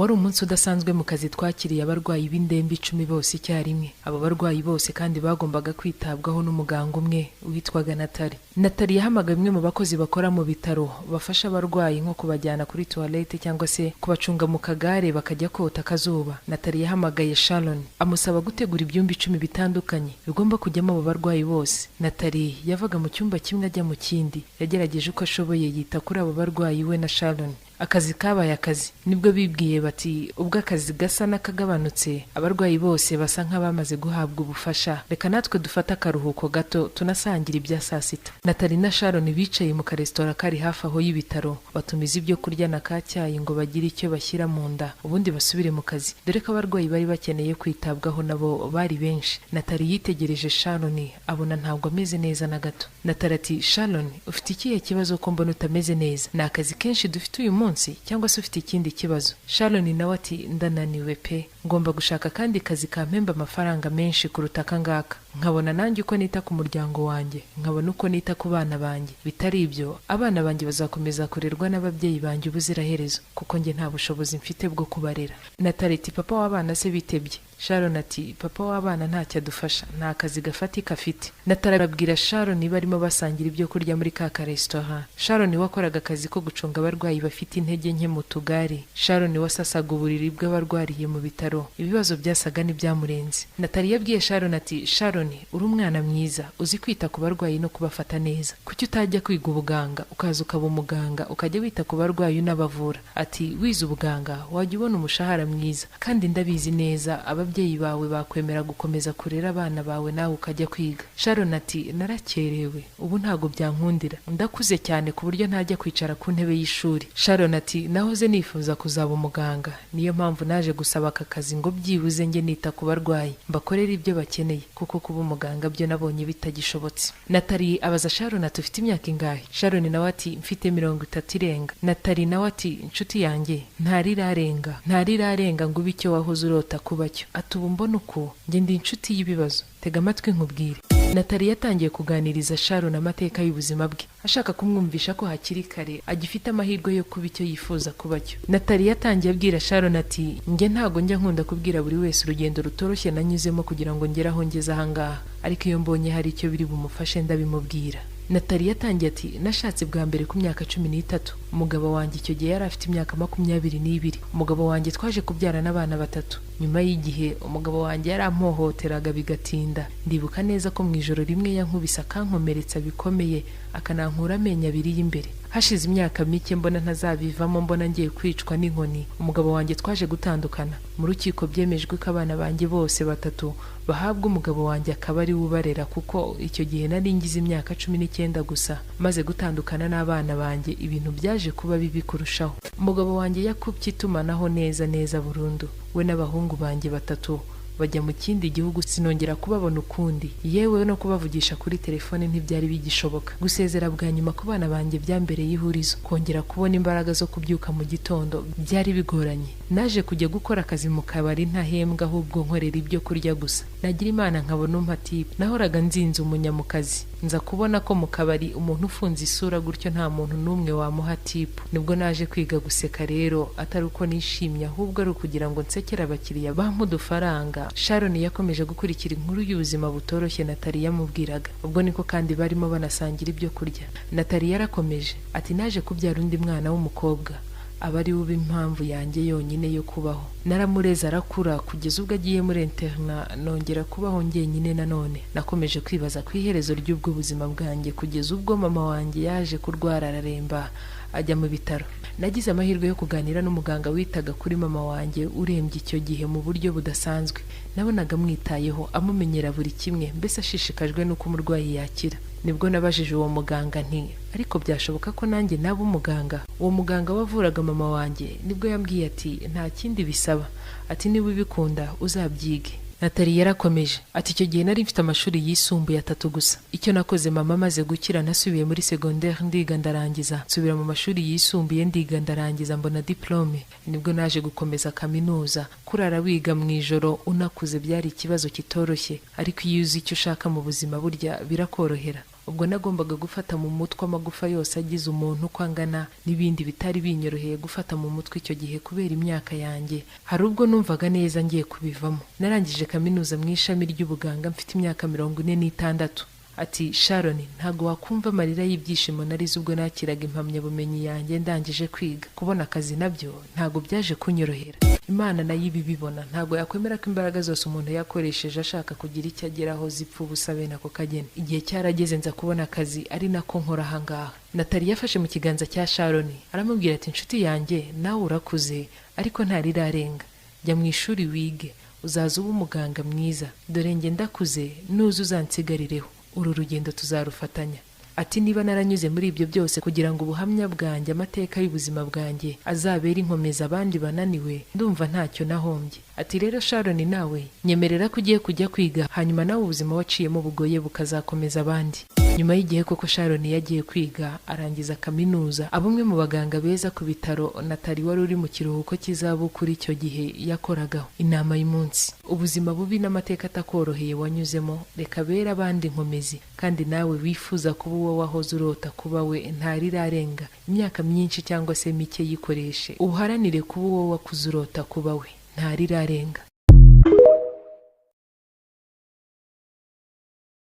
wari umunsi udasanzwe mu kazi twakiriye abarwayi b'indembe 10 bose icyarimwe. Abo barwayi bose kandi bagombaga kwitabwaho n'umuganga umwe witwaga Natali yahamagaye imwe mu bakozi bakora mu bitaro bafasha abarwayi nko kubajyana kuri toilette cyangwa se kubacunga mu kagare bakajya kota akazuba. Natali yahamagaye Sharon amusaba gutegura ibyumba 10 bitandukanye bigomba kujyamo abo barwayi bose. Natali yavaga mu cyumba kimwe ajya mu kindi, yagerageje uko ashoboye yita kuri abo barwayi we na Sharon. Akazi kabaye akazi. Nibwo bibwiye bati ubwo akazi gasa n'akagabanutse abarwayi bose basa nk'abamaze guhabwa ubufasha, reka natwe dufata akaruhuko gato tunasangira ibya saa sita. Natali na Sharon bicaye mu karesitora kari hafi aho y'ibitaro, batumiza ibyo kurya na kacyayi ngo bagire icyo bashyira mu nda ubundi basubire mu kazi, dore ko abarwayi bari bakeneye kwitabwaho nabo bari benshi. Natali yitegereje Sharon abona ntabwo ameze neza na gato. Natali ati, Sharon, ufite ikihe kibazo ko mbona utameze neza? Ni akazi kenshi dufite uyu munsi cyangwa se ufite ikindi kibazo? Sharon nawe ati, ndananiwe pe, ngomba gushaka kandi kazi kampemba amafaranga menshi kuruta kangaka, nkabona nanjye uko nita ku muryango wanjye, nkabona uko nita ku bana banjye. Bitari ibyo abana banjye bazakomeza kurerwa n'ababyeyi banjye ubuziraherezo kuko njye nta bushobozi mfite bwo kubarera. Natali ati, papa w'abana se bitebye? Sharon ati, papa w'abana ntacyo adufasha, nta kazi gafatika afite. Natali arabwira Sharon barimo basangira ibyo kurya muri ka restaurant. Sharon wakoraga akazi ko gucunga abarwayi bafite intege nke mu tugari. Sharon wasasaga uburiri bw'abarwariye mu bitaro. Ibibazo byasaga n'ibyamurenze. Natali yabwiye Sharon ati, Sharon, uri umwana mwiza, uzi kwita ku barwayi no kubafata neza. Kuki utajya kwiga ubuganga ukaza ukaba umuganga ukajya wita ku barwayi unabavura? Ati, wize ubuganga wajya ubona umushahara mwiza, kandi ndabizi neza ababyeyi bawe bakwemera gukomeza kurera abana bawe nawe ukajya kwiga. Sharon ati, narakerewe, ubu ntago byankundira, ndakuze cyane ku buryo ntajya kwicara ku ntebe y'ishuri. Sharon ati, nahoze nifuza kuzaba umuganga, niyo mpamvu naje gusaba aka kazi ngo byibuze njye nita ku barwayi mbakorera ibyo bakeneye, kuko kuba umuganga byo nabonye bitagishobotse. Natali abaza Sharon ati, ufite imyaka ingahe? Sharon nawe ati, mfite 30 irenga. Natali nawe ati, inshuti yanjye ntarirarenga ngo ube icyo wahoze urota kuba cyo. Ati, ubu mbona uko njye ndi inshuti y'ibibazo, tega amatwi nkubwire. Natali yatangiye kuganiriza Sharon amateka y'ubuzima bwe, ashaka kumwumvisha ko hakiri kare agifite amahirwe yo kuba icyo yifuza kuba cyo. Natali yatangiye abwira Sharon ati, njye ntago njya nkunda kubwira buri wese urugendo rutoroshye nanyuzemo kugira ngo ngere aho ngeze ahangaha, ariko iyo mbonye hari icyo biri bumufashe ndabimubwira. Natali yatangiye ati, nashatse bwa mbere ku myaka 13. Umugabo wanjye icyo gihe yari afite imyaka 22. Umugabo wanjye twaje kubyarana abana 3. Nyuma y'igihe umugabo wanjye yarampohoteraga bigatinda. Ndibuka neza ko mu ijoro rimwe yankubise akankomeretsa bikomeye, akanankura amenyo 2 y'imbere. Hashize imyaka mike mbona ntazabivamo, mbona ngiye kwicwa n'inkoni. Umugabo wanjye twaje gutandukana. Mu rukiko byemejwe ko abana banjye bose 3 bahabwa umugabo wanjye akaba ari ubarera, kuko icyo gihe nari ngize imyaka 19 gusa. Maze gutandukana n'abana banjye ibintu byaje kuba bibi kurushaho. Umugabo wanjye yakubye itumanaho neza burundu. We n'abahungu banjye 3 bajya mu kindi gihugu, sinongera kubabona ukundi, yewe no kubavugisha kuri telefone ntibyari bigishoboka. Gusezera bwa nyuma ku bana banjye byambereye ihurizo, kongera kubona imbaraga zo kubyuka mu gitondo byari bigoranye. Naje kujya gukora akazi mu kabari ntahembwa, ahubwo nkorera ibyo kurya gusa. Nagira Imana nkabona umpatipe, nahoraga nzinze umunyamukazi. Nza kubona ko mu kabari umuntu ufunze isura gutyo nta muntu n'umwe wamuha tipu. Nibwo naje kwiga guseka rero, atari uko nishimye ahubwo ari ukugira ngo nsekere abakiriya bampa udufaranga. Sharon yakomeje gukurikira inkuru y'ubuzima butoroshye Natali yamubwiraga. Ubwo niko kandi barimo banasangira ibyo kurya. Natali yarakomeje ati, naje kubyara undi mwana w'umukobwa, abari ube impamvu yanjye yonyine yo kubaho. Naramureza arakura kugeza ubwo agiye muri interna, nongera kubaho njyenyine nanone. Nakomeje kwibaza ku iherezo ry'ubwo buzima bwanjye kugeza ubwo mama wanjye yaje kurwara araremba ajya mu bitaro. Nagize amahirwe yo kuganira n'umuganga witaga kuri mama wanjye urembye icyo gihe mu buryo budasanzwe. Nabonaga amwitayeho, amumenyera buri kimwe, mbese ashishikajwe n'uko umurwayi yakira. Nibwo nabajije uwo muganga nti, ariko byashoboka ko nanjye naba umuganga? Uwo muganga wavuraga mama wanjye nibwo yambwiye ati, nta kindi bisaba, ati niba ubikunda uzabyige. Natali yarakomeje ati, icyo gihe nari mfite amashuri yisumbuye 3 gusa. Icyo nakoze mama maze gukira nasubiye muri secondaire ndiga ndarangiza, nsubira mu mashuri yisumbuye ndiga ndarangiza, mbona diplome. Nibwo naje gukomeza kaminuza. Kurara wiga mu ijoro unakuze byari ikibazo kitoroshye, ariko iyo uzi icyo ushaka mu buzima burya birakorohera. ubwo nagombaga gufata mu mutwe amagufa yose agize umuntu uko angana n'ibindi bitari binyoroheye gufata mu mutwe icyo gihe kubera imyaka yanjye. Hari ubwo numvaga neza ngiye kubivamo. Narangije kaminuza mu ishami ry'ubuganga mfite imyaka 46. Ati Sharon, ntago wakumva amarira y'ibyishimo narize ubwo nakiraga impamyabumenyi yanjye ndangije kwiga. Kubona akazi nabyo ntago byaje kunyorohera. Imana nayo ibibibona, ntago yakwemera ko imbaraga zose umuntu yakoresheje ashaka kugira icyo ageraho zipfa ubusa bene ako kageni. Igihe cyarageze nza kubona akazi, ari nako nkora ahangaha. Natali yafashe mu kiganza cya Sharon aramubwira ati inshuti yanjye, nawe urakuze ariko ntarirarenga. Jya mu ishuri wige, uzaza uba umuganga mwiza. Dore njye ndakuze, nuze uzansigarireho. Uru rugendo tuzarufatanya. Ati niba naranyuze muri ibyo byose kugira ngo ubuhamya bwanjye, amateka y'ubuzima bwanjye azabera inkomeza abandi bananiwe, ndumva ntacyo nahombye. Ati rero Sharon, nawe nyemerera ko ugiye kujya kwiga, hanyuma nawe ubuzima waciyemo bugoye bukazakomeza abandi. Nyuma y'igihe koko Sharon yagiye kwiga arangiza kaminuza, abumwe mu baganga beza ku bitaro Natali wari uri mu kiruhuko cy'izabukuru icyo gihe yakoragaho. Inama y'umunsi: ubuzima bubi n'amateka atakoroheye wanyuzemo, reka bera abandi nkomezi, kandi nawe wifuza kuba uwo wahoze urota kuba we ntarirarenga. Imyaka myinshi cyangwa se mike yikoreshe, uharanire kuba uwo wakuze urota kuba we ntarirarenga.